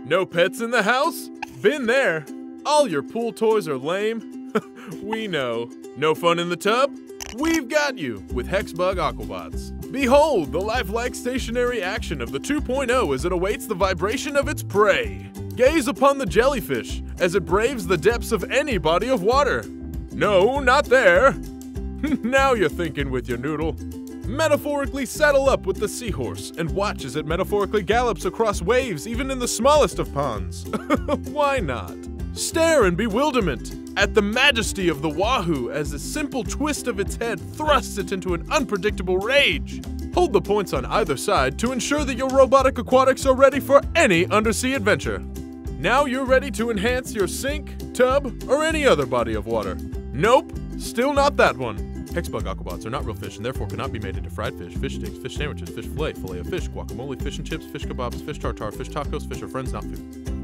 No pets in the house? Been there. All your pool toys are lame? We know. No fun in the tub? We've got you with HEXBUG AquaBots. Behold the lifelike stationary action of the 2.0 as it awaits the vibration of its prey. Gaze upon the jellyfish as it braves the depths of any body of water. No, not there. Now you're thinking with your noodle. Metaphorically saddle up with the seahorse and watch as it metaphorically gallops across waves even in the smallest of ponds. Why not? Stare in bewilderment at the majesty of the wahoo as a simple twist of its head thrusts it into an unpredictable rage. Hold the points on either side to ensure that your robotic aquatics are ready for any undersea adventure. Now you're ready to enhance your sink, tub, or any other body of water. Nope, still not that one. HEXBUG AquaBots are not real fish and therefore cannot be made into fried fish sticks, fish sandwiches, fish fillet of fish, guacamole, fish and chips, fish kebabs, fish tartare, fish tacos, fish are friends, not food.